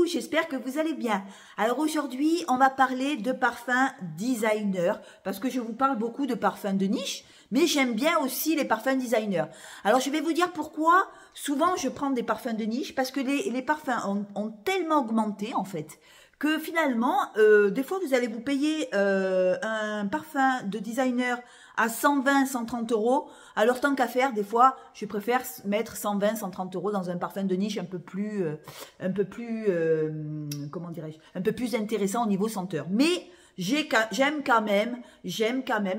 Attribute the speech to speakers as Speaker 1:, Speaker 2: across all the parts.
Speaker 1: coucou, j'espère que vous allez bien. Alors aujourd'hui, on va parler de parfums designer, parce que je vous parle beaucoup de parfums de niche, mais j'aime bien aussi les parfums designer. Alors je vais vous dire pourquoi souvent je prends des parfums de niche, parce que les parfums ont tellement augmenté en fait, que finalement, des fois vous allez vous payer un parfum de designer à 120, 130 euros. Alors tant qu'à faire, des fois, je préfère mettre 120, 130 euros dans un parfum de niche un peu plus comment dirais-je, un peu plus intéressant au niveau senteur. Mais j'aime quand même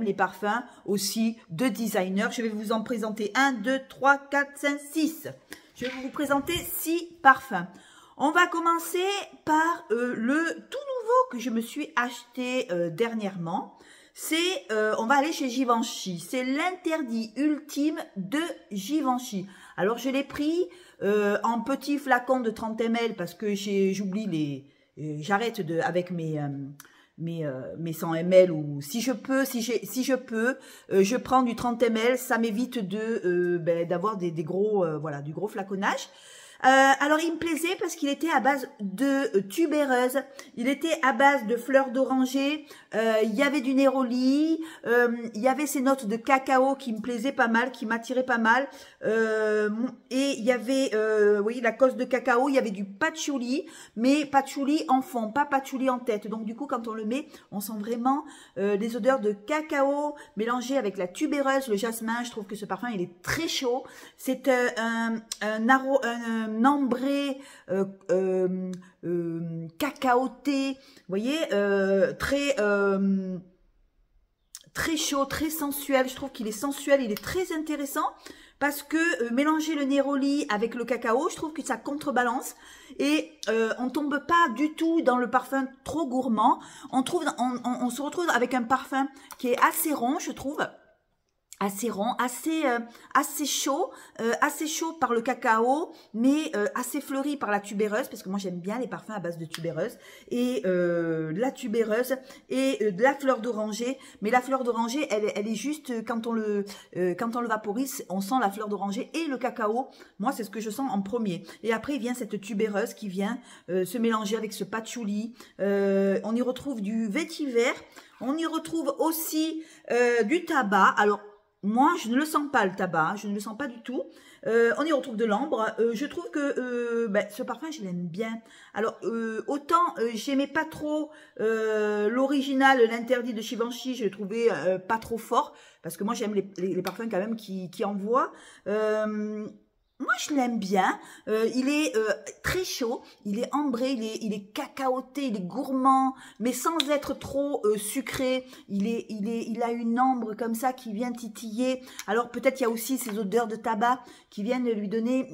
Speaker 1: les parfums aussi de designer. Je vais vous en présenter 1, 2, 3, 4, 5, 6. Je vais vous présenter 6 parfums. On va commencer par le tout nouveau que je me suis acheté dernièrement. C'est, on va aller chez Givenchy. C'est l'interdit ultime de Givenchy. Alors je l'ai pris en petit flacon de 30 ml parce que j'oublie j'arrête avec mes 100 ml, ou si je peux, je prends du 30 ml. Ça m'évite d'avoir du gros flaconnage. Alors il me plaisait parce qu'il était à base de tubéreuse, il était à base de fleurs d'oranger, il y avait du néroli, il y avait ces notes de cacao qui me plaisaient pas mal, qui m'attiraient pas mal, et il y avait oui, la cosse de cacao, il y avait du patchouli, mais patchouli en fond, pas patchouli en tête. Donc du coup quand on le met, on sent vraiment les odeurs de cacao mélangées avec la tubéreuse, le jasmin. Je trouve que ce parfum il est très chaud. C'est un ambré cacaoté, vous voyez, très chaud, très sensuel. Je trouve qu'il est sensuel, il est très intéressant parce que mélanger le néroli avec le cacao, je trouve que ça contrebalance et on tombe pas du tout dans le parfum trop gourmand. On se retrouve avec un parfum qui est assez rond, je trouve. Assez rond, assez chaud par le cacao, mais assez fleuri par la tubéreuse, parce que moi j'aime bien les parfums à base de tubéreuse, et la tubéreuse et de la fleur d'oranger. Mais la fleur d'oranger, elle est juste, quand on le vaporise, on sent la fleur d'oranger et le cacao. Moi c'est ce que je sens en premier, et après il vient cette tubéreuse qui vient se mélanger avec ce patchouli. On y retrouve du vétiver, on y retrouve aussi du tabac. Alors moi, je ne le sens pas, le tabac, je ne le sens pas du tout. On y retrouve de l'ambre. Je trouve que ce parfum, je l'aime bien. Alors, autant j'aimais pas trop l'original, l'interdit de Givenchy, je le trouvais pas trop fort, parce que moi, j'aime les parfums quand même qui envoient. Moi, je l'aime bien. Il est très chaud, il est ambré, il est cacaoté, il est gourmand, mais sans être trop sucré. Il a une ambre comme ça qui vient titiller. Alors peut-être il y a aussi ces odeurs de tabac qui viennent lui donner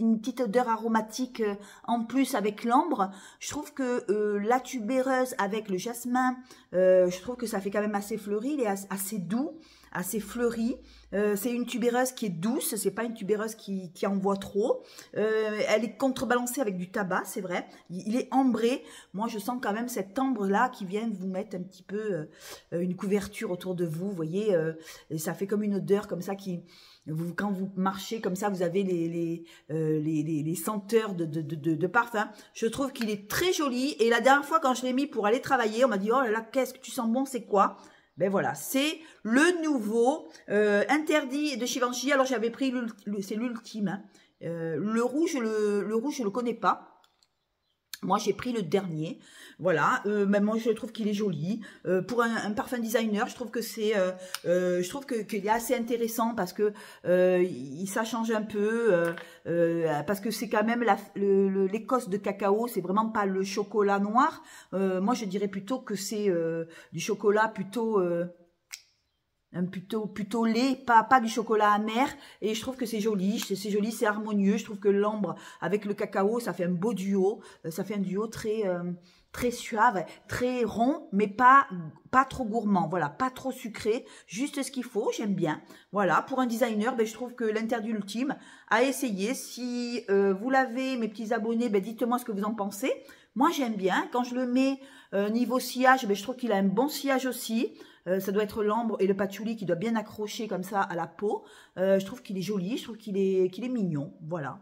Speaker 1: une petite odeur aromatique en plus avec l'ambre. Je trouve que la tubéreuse avec le jasmin, je trouve que ça fait quand même assez fleuri. Il est assez doux, assez fleuri. C'est une tubéreuse qui est douce, c'est pas une tubéreuse qui envoie trop. Elle est contrebalancée avec du tabac, c'est vrai. Il est ambré. Moi, je sens quand même cette ambre-là qui vient vous mettre un petit peu une couverture autour de vous, vous voyez. Et ça fait comme une odeur comme ça qui... quand vous marchez comme ça, vous avez les senteurs de parfum. Je trouve qu'il est très joli. Et la dernière fois, quand je l'ai mis pour aller travailler, on m'a dit « Oh là là, qu'est-ce que tu sens bon, c'est quoi ?» Ben voilà, c'est le nouveau interdit de Givenchy. Alors j'avais pris, c'est l'ultime. Hein. Le rouge, je le connais pas. Moi, j'ai pris le dernier, voilà. Même moi, je trouve qu'il est joli. Pour un parfum designer, je trouve que qu'il est assez intéressant parce que ça change un peu, parce que c'est quand même l'écosse de cacao. C'est vraiment pas le chocolat noir. Moi, je dirais plutôt que c'est du chocolat plutôt lait, pas du chocolat amer, et je trouve que c'est joli, c'est harmonieux. Je trouve que l'ambre avec le cacao, ça fait un beau duo, ça fait un duo très suave, très rond, mais pas trop gourmand, voilà, pas trop sucré, juste ce qu'il faut, j'aime bien. Voilà, pour un designer, je trouve que l'interdit ultime à essayer. Si vous l'avez, mes petits abonnés, dites-moi ce que vous en pensez. Moi, j'aime bien. Quand je le mets niveau sillage, je trouve qu'il a un bon sillage aussi. Ça doit être l'ambre et le patchouli qui doit bien accrocher comme ça à la peau. Je trouve qu'il est joli, je trouve qu'il est mignon. Voilà.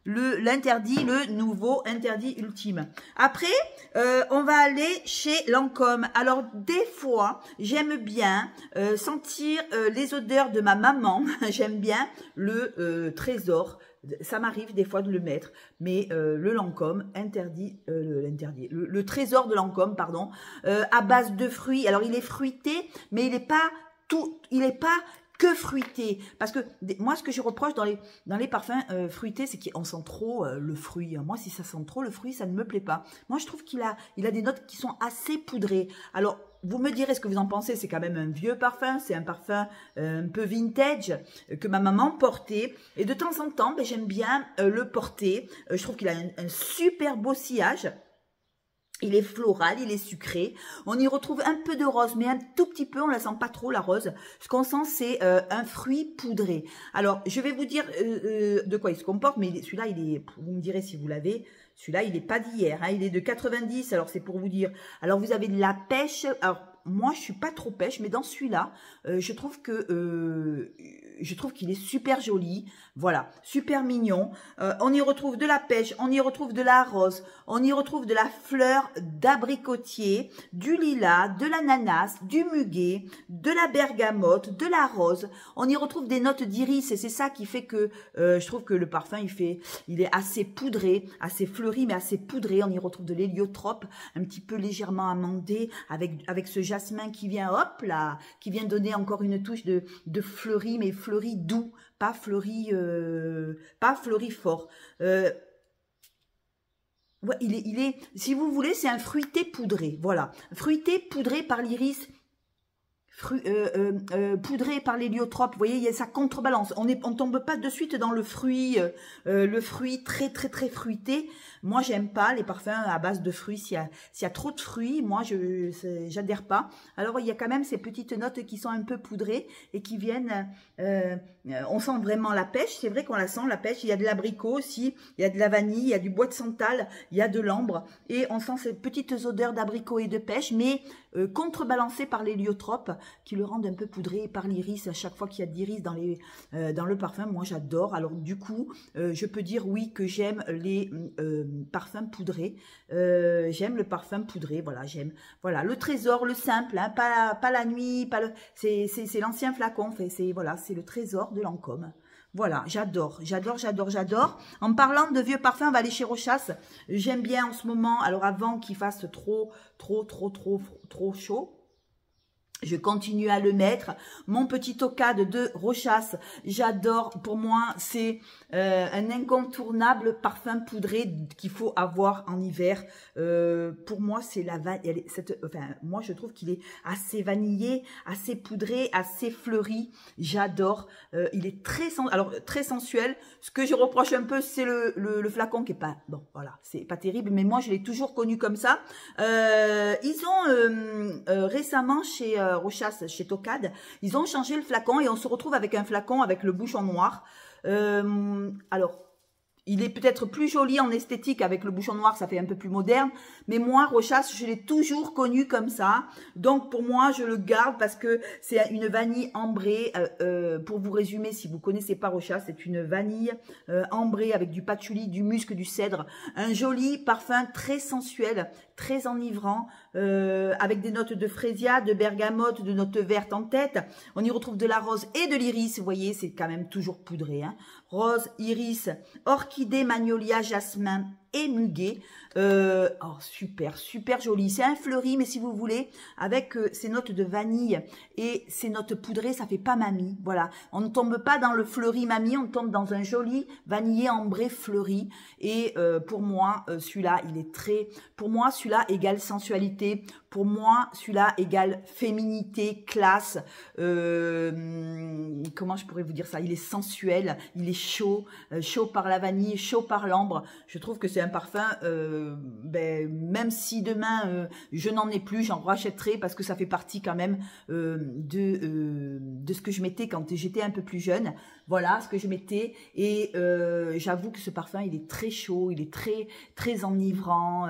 Speaker 1: l'interdit, le nouveau interdit ultime. Après, on va aller chez Lancôme. Alors, des fois, j'aime bien sentir les odeurs de ma maman. J'aime bien le trésor. Ça m'arrive des fois de le mettre, mais le Lancôme interdit, le trésor de Lancôme, pardon, à base de fruits. Alors, il est fruité, mais il n'est pas que fruité, parce que moi ce que je reproche dans les parfums fruités, c'est qu'on sent trop le fruit. Moi, si ça sent trop le fruit, ça ne me plaît pas. Moi, je trouve qu'il a des notes qui sont assez poudrées. Alors, vous me direz ce que vous en pensez. C'est quand même un vieux parfum, c'est un parfum un peu vintage que ma maman portait, et de temps en temps, ben, j'aime bien le porter. Je trouve qu'il a un super beau sillage. Il est floral, il est sucré. On y retrouve un peu de rose, mais un tout petit peu. On ne la sent pas trop, la rose. Ce qu'on sent, c'est un fruit poudré. Alors, je vais vous dire de quoi il se comporte, mais celui-là, vous me direz si vous l'avez. Celui-là, il n'est pas d'hier, hein, il est de 90. Alors, c'est pour vous dire. Alors, vous avez de la pêche. Alors, moi, je suis pas trop pêche, mais dans celui-là, je trouve qu'il est super joli. Voilà, super mignon. On y retrouve de la pêche, on y retrouve de la rose, on y retrouve de la fleur d'abricotier, du lilas, de l'ananas, du muguet, de la bergamote, de la rose. On y retrouve des notes d'iris, et c'est ça qui fait que je trouve que le parfum, il est assez poudré, assez fleuri, mais assez poudré. On y retrouve de l'héliotrope, un petit peu légèrement amandé, avec ce jasmin qui vient, hop là, qui vient donner encore une touche de fleuri, mais fleuri doux, pas fleuri fort. Ouais, si vous voulez, c'est un fruité poudré, voilà, fruité poudré par l'iris, poudré par l'héliotrope. Vous voyez, il y a sa contrebalance. On tombe pas de suite dans le fruit très très très fruité. Moi, j'aime pas les parfums à base de fruits. S'il y a trop de fruits, moi, j'adhère pas. Alors, il y a quand même ces petites notes qui sont un peu poudrées et qui viennent. On sent vraiment la pêche. C'est vrai qu'on la sent, la pêche. Il y a de l'abricot aussi. Il y a de la vanille. Il y a du bois de santal. Il y a de l'ambre. Et on sent ces petites odeurs d'abricot et de pêche, mais contrebalancées par l'héliotrope, qui le rendent un peu poudré, par l'iris. À chaque fois qu'il y a de l'iris dans le parfum, moi j'adore. Alors du coup, je peux dire oui que j'aime les parfums poudrés. J'aime le parfum poudré, voilà, j'aime. Voilà, le trésor, le simple, hein, pas la nuit, c'est l'ancien flacon, voilà, c'est le trésor de Lancôme. Voilà, j'adore. En parlant de vieux parfums, on va aller chez Rochas. J'aime bien en ce moment, alors avant qu'il fasse trop chaud, je continue à le mettre. Mon petit Tocade de Rochas, j'adore. Pour moi, c'est un incontournable parfum poudré qu'il faut avoir en hiver. Pour moi, c'est la vanille. Moi, je trouve qu'il est assez vanillé, assez poudré, assez fleuri. J'adore. Il est très sensuel. Ce que je reproche un peu, c'est le flacon qui est pas bon. Voilà, c'est pas terrible. Mais moi, je l'ai toujours connu comme ça. Ils ont récemment chez Rochas, chez Tocade, ils ont changé le flacon et on se retrouve avec un flacon avec le bouchon noir. Alors, il est peut-être plus joli en esthétique avec le bouchon noir, ça fait un peu plus moderne. Mais moi, Rochas, je l'ai toujours connu comme ça. Donc, pour moi, je le garde parce que c'est une vanille ambrée. Pour vous résumer, si vous connaissez pas Rochas, c'est une vanille ambrée avec du patchouli, du musc, du cèdre. Un joli parfum très sensuel, très enivrant, avec des notes de frésia, de bergamote, de notes vertes en tête. On y retrouve de la rose et de l'iris. Vous voyez, c'est quand même toujours poudré, hein. Rose, iris, orchidée, magnolia, jasmin et muguet. Oh, super joli. C'est un fleuri, mais si vous voulez, avec ces notes de vanille et ces notes poudrées, ça fait pas mamie. Voilà. On ne tombe pas dans le fleuri mamie, on tombe dans un joli vanillé ambré fleuri. Et pour moi, celui-là, pour moi, celui-là égale sensualité. Pour moi, celui-là égale féminité, classe. Comment je pourrais vous dire ça? Il est sensuel, il est chaud, chaud par la vanille, chaud par l'ambre. Je trouve que c'est un parfum, même si demain je n'en ai plus, j'en rachèterai parce que ça fait partie quand même de ce que je mettais quand j'étais un peu plus jeune. Voilà ce que je mettais. Et j'avoue que ce parfum, il est très chaud, il est très enivrant,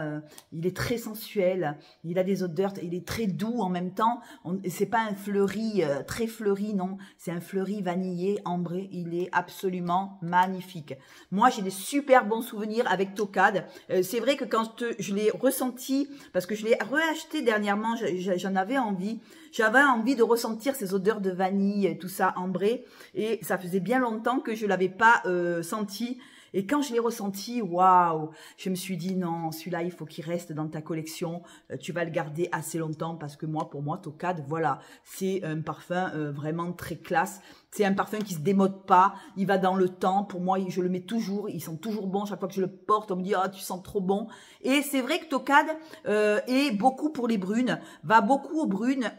Speaker 1: il est très sensuel, il a des odeurs, il est très doux en même temps. C'est pas un fleuri, très fleuri, non. C'est un fleuri vanillé, ambré. Il est absolument magnifique. Moi, j'ai des super bons souvenirs avec Tocade. C'est vrai que quand je l'ai ressenti, parce que je l'ai reacheté dernièrement, j'en avais envie. J'avais envie de ressentir ces odeurs de vanille, tout ça ambré. Et ça faisait bien longtemps que je l'avais pas senti. Et quand je l'ai ressenti, waouh, je me suis dit non, celui-là, il faut qu'il reste dans ta collection. Tu vas le garder assez longtemps parce que moi, pour moi, Tocade, voilà, c'est un parfum vraiment très classe. C'est un parfum qui se démode pas, il va dans le temps. Pour moi, je le mets toujours, ils sont toujours bons. Chaque fois que je le porte, on me dit ah tu sens trop bon. Et c'est vrai que Tocade est beaucoup pour les brunes, va beaucoup aux brunes.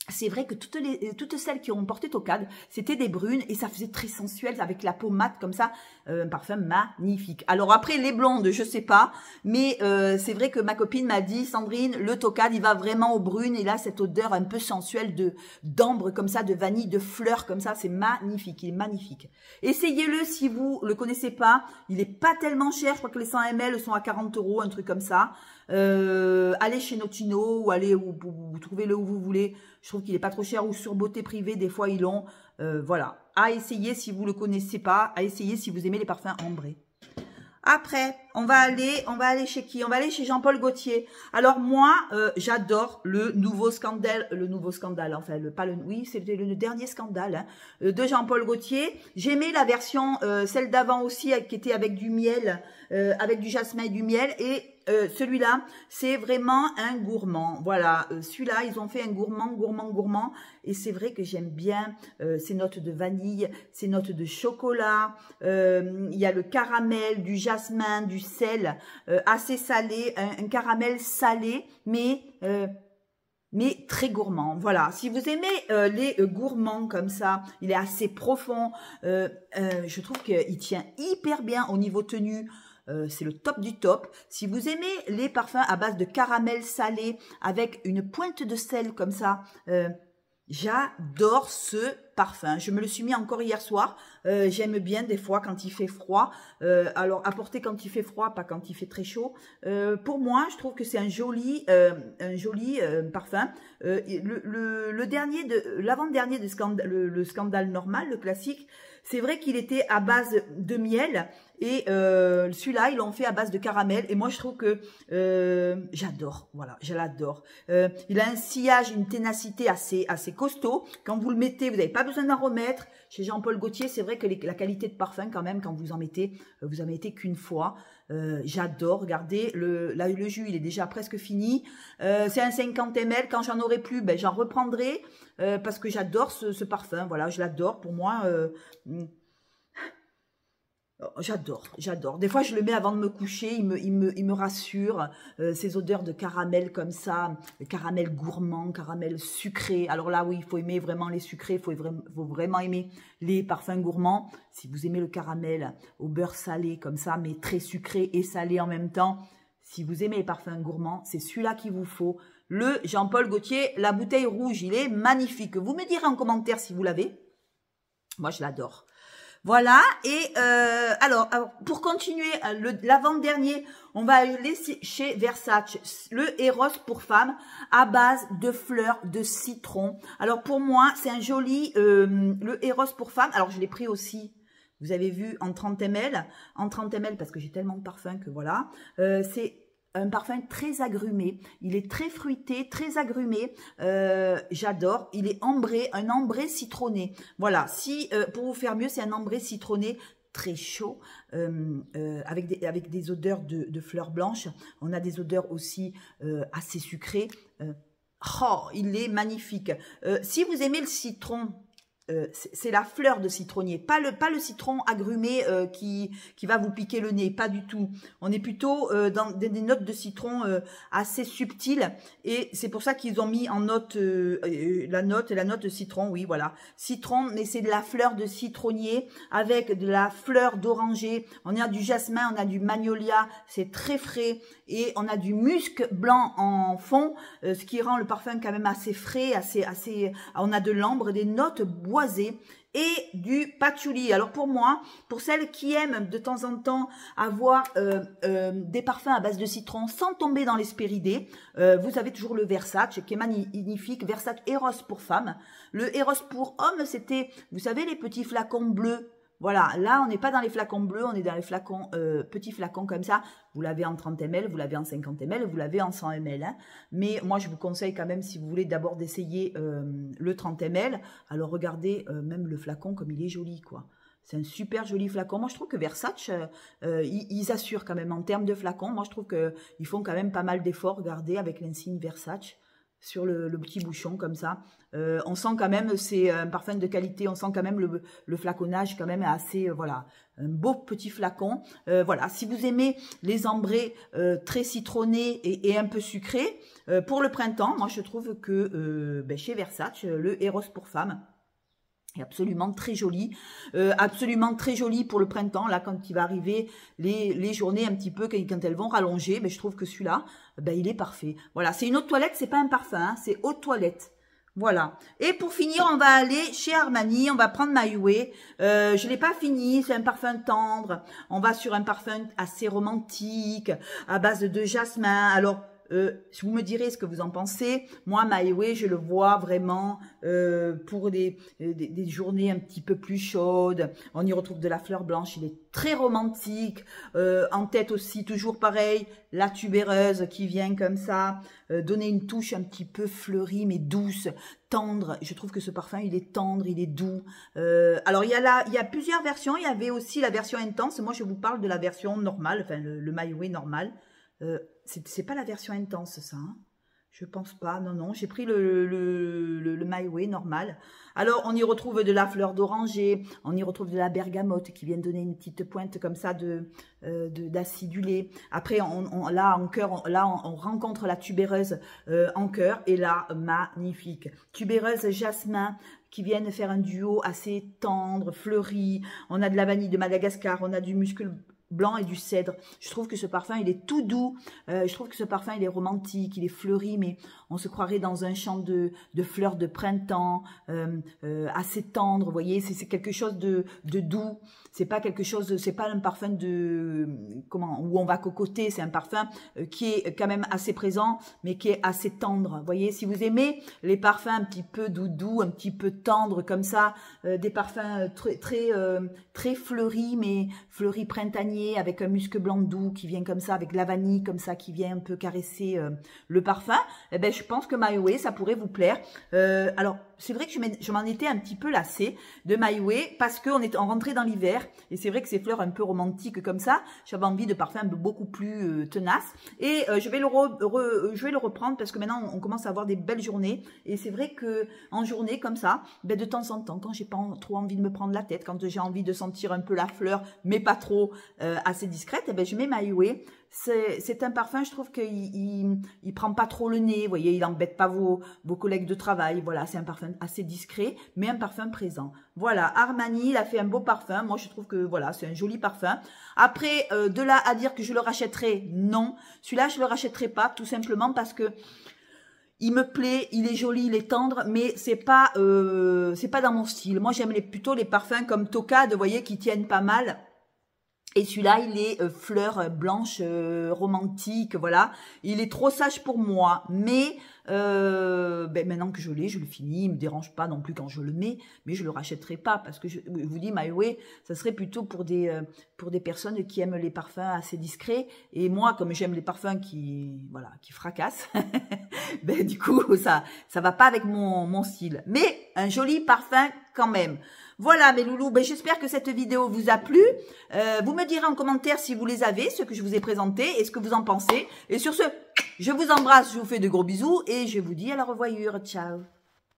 Speaker 1: C'est vrai que toutes celles qui ont porté Tocade, c'était des brunes et ça faisait très sensuel avec la peau mate comme ça, un parfum magnifique. Alors après les blondes, je sais pas, mais c'est vrai que ma copine m'a dit Sandrine, le Tocade il va vraiment aux brunes et là cette odeur un peu sensuelle d'ambre comme ça, de vanille, de fleurs comme ça, c'est magnifique, il est magnifique. Essayez-le si vous le connaissez pas, il est pas tellement cher, je crois que les 100 ml sont à 40 €, un truc comme ça. Allez chez Notino ou allez vous trouvez-le où vous voulez. Je trouve qu'il est pas trop cher ou sur Beauté Privée, des fois ils l'ont. Voilà, à essayer si vous le connaissez pas, à essayer si vous aimez les parfums ambrés. Après, on va aller chez qui? On va aller chez Jean-Paul Gaultier. Alors moi, j'adore le nouveau scandale, enfin oui, c'était le dernier scandale hein, de Jean-Paul Gaultier. J'aimais la version, celle d'avant aussi, qui était avec du miel, avec du jasmin et du miel. Et celui-là, c'est vraiment un gourmand. Voilà, celui-là, ils ont fait un gourmand. Et c'est vrai que j'aime bien ces notes de vanille, ces notes de chocolat. Il y a le caramel, du jasmin, du sel, assez salé, un caramel salé, mais très gourmand. Voilà, si vous aimez les gourmands comme ça, il est assez profond. Je trouve qu'il tient hyper bien au niveau tenue. C'est le top du top. Si vous aimez les parfums à base de caramel salé avec une pointe de sel comme ça, j'adore ce parfum. Je me le suis mis encore hier soir. J'aime bien des fois quand il fait froid. Alors apporter quand il fait froid, pas quand il fait très chaud. Pour moi, je trouve que c'est un joli parfum. L'avant-dernier de scandale, le scandale normal, le classique. C'est vrai qu'il était à base de miel et celui-là, ils l'ont fait à base de caramel. Et moi, je trouve que j'adore. Voilà, je l'adore. Il a un sillage, une ténacité assez costaud. Quand vous le mettez, vous n'avez pas besoin d'en remettre. Chez Jean-Paul Gaultier, c'est vrai que la qualité de parfum, quand même, quand vous en mettez qu'une fois. J'adore. Regardez, le jus, il est déjà presque fini. C'est un 50 ml. Quand j'en aurai plus, ben, j'en reprendrai parce que j'adore ce parfum. Voilà, je l'adore. Pour moi, j'adore. Des fois, je le mets avant de me coucher. Il me rassure. Ces odeurs de caramel comme ça, caramel gourmand, caramel sucré. Alors là, oui, il faut aimer vraiment les sucrés. Il faut vraiment aimer les parfums gourmands. Si vous aimez le caramel au beurre salé comme ça, mais très sucré et salé en même temps. Si vous aimez les parfums gourmands, c'est celui-là qu'il vous faut. Le Jean-Paul Gaultier, la bouteille rouge, il est magnifique. Vous me direz en commentaire si vous l'avez. Moi, je l'adore. Voilà, et alors, pour continuer, l'avant-dernier, on va aller chez Versace, le Eros pour femmes à base de fleurs de citron. Alors pour moi, c'est un joli, le Eros pour femmes, alors je l'ai pris aussi, vous avez vu, en 30 ml, parce que j'ai tellement de parfums que voilà, c'est un parfum très agrumé, il est très fruité, très agrumé, j'adore, il est ambré, un ambré citronné. Voilà, si pour vous faire mieux, c'est un ambré citronné très chaud, avec des odeurs de fleurs blanches. On a des odeurs aussi assez sucrées. Oh, il est magnifique. Si vous aimez le citron, c'est la fleur de citronnier, pas le citron agrumé qui va vous piquer le nez, pas du tout. On est plutôt dans des notes de citron assez subtiles et c'est pour ça qu'ils ont mis en note la note de citron, oui voilà, citron, mais c'est de la fleur de citronnier avec de la fleur d'oranger. On a du jasmin, on a du magnolia, c'est très frais et on a du musc blanc en fond, ce qui rend le parfum quand même assez frais, on a de l'ambre, des notes boisées et du patchouli. Alors pour moi, pour celles qui aiment de temps en temps avoir des parfums à base de citron sans tomber dans l'hespéridé, vous avez toujours le Versace qui est magnifique, Versace Eros pour femmes. Le Eros pour hommes, c'était, vous savez, les petits flacons bleus. Voilà, là, on n'est pas dans les flacons bleus, on est dans les flacons, petits flacons comme ça. Vous l'avez en 30 ml, vous l'avez en 50 ml, vous l'avez en 100 ml. Hein. Mais moi, je vous conseille quand même, si vous voulez, d'abord d'essayer le 30 ml. Alors, regardez même le flacon comme il est joli, quoi. C'est un super joli flacon. Moi, je trouve que Versace, ils assurent quand même en termes de flacons. Moi, je trouve qu'ils font quand même pas mal d'efforts. Regardez, avec l'insigne Versace sur le petit bouchon comme ça. On sent quand même, c'est un parfum de qualité, on sent quand même le flaconnage quand même assez, voilà, un beau petit flacon. Voilà, si vous aimez les ambrés très citronnés et un peu sucrés, pour le printemps, moi je trouve que chez Versace, le Eros pour femmes, est absolument très joli pour le printemps, là quand il va arriver les journées un petit peu, quand elles vont rallonger, je trouve que celui-là, il est parfait. Voilà, c'est une eau de toilette, c'est pas un parfum, hein, c'est eau de toilette. Voilà. Et pour finir, on va aller chez Armani. On va prendre My Way. Je l'ai pas fini. C'est un parfum tendre. On va sur un parfum assez romantique, à base de jasmin. Alors, vous me direz ce que vous en pensez. Moi, My Way, je le vois vraiment pour des journées un petit peu plus chaudes. On y retrouve de la fleur blanche. Il est très romantique. En tête aussi, toujours pareil, la tubéreuse qui vient comme ça, donner une touche un petit peu fleurie, mais douce, tendre. Je trouve que ce parfum, il est tendre, il est doux. Alors, il y a plusieurs versions. Il y avait aussi la version intense. Moi, je vous parle de la version normale, enfin, le My Way normal. C'est pas la version intense, ça. Hein, je pense pas. Non, non. J'ai pris le My Way normal. Alors, on y retrouve de la fleur d'oranger. On y retrouve de la bergamote qui vient donner une petite pointe comme ça d'acidulé. Après, là, en cœur, on rencontre la tubéreuse en cœur. Et là, magnifique. Tubéreuse jasmin qui viennent faire un duo assez tendre, fleuri. On a de la vanille de Madagascar. On a du muscle blanc et du cèdre. Je trouve que ce parfum, il est tout doux. Je trouve que ce parfum, il est romantique, il est fleuri, mais on se croirait dans un champ de fleurs de printemps, assez tendre. Vous voyez, c'est quelque chose de doux. C'est pas quelque chose, c'est pas un parfum où on va cocoter. C'est un parfum qui est quand même assez présent, mais qui est assez tendre. Vous voyez, si vous aimez les parfums un petit peu doudou, un petit peu tendres comme ça, des parfums très fleuris, mais fleuris printaniers, avec un musc blanc doux qui vient comme ça, avec la vanille comme ça qui vient un peu caresser le parfum, eh ben, je pense que My Way, ça pourrait vous plaire. Alors, c'est vrai que je m'en étais un petit peu lassée de My Way parce qu'on est rentré dans l'hiver et c'est vrai que ces fleurs un peu romantiques comme ça, j'avais envie de parfums beaucoup plus tenaces et je vais le reprendre parce que maintenant on commence à avoir des belles journées et c'est vrai que en journée comme ça, ben, de temps en temps, quand j'ai pas trop envie de me prendre la tête, quand j'ai envie de sentir un peu la fleur mais pas trop, assez discrète, eh ben, je mets My Way. C'est un parfum, je trouve qu'il prend pas trop le nez, vous voyez, il embête pas vos collègues de travail. Voilà, c'est un parfum assez discret, mais un parfum présent. Voilà, Armani, il a fait un beau parfum. Moi, je trouve que voilà, c'est un joli parfum. Après, de là à dire que je le rachèterai, non. Celui-là, je le rachèterai pas, tout simplement parce que il me plaît, il est joli, il est tendre, mais c'est pas dans mon style. Moi, j'aime plutôt les parfums comme Tocade, vous voyez, qui tiennent pas mal. Et celui-là, il est fleur blanche romantique, voilà. Il est trop sage pour moi, mais maintenant que je le finis, il me dérange pas non plus quand je le mets, mais je le rachèterai pas parce que je vous dis, My Way, ça serait plutôt pour des personnes qui aiment les parfums assez discrets. Et moi, comme j'aime les parfums qui fracassent, ben du coup, ça va pas avec mon style. Mais un joli parfum quand même. Voilà mes loulous, ben, j'espère que cette vidéo vous a plu. Vous me direz en commentaire si vous les avez, ceux que je vous ai présentés, et ce que vous en pensez. Et sur ce, je vous embrasse, je vous fais de gros bisous, et je vous dis à la revoyure. Ciao.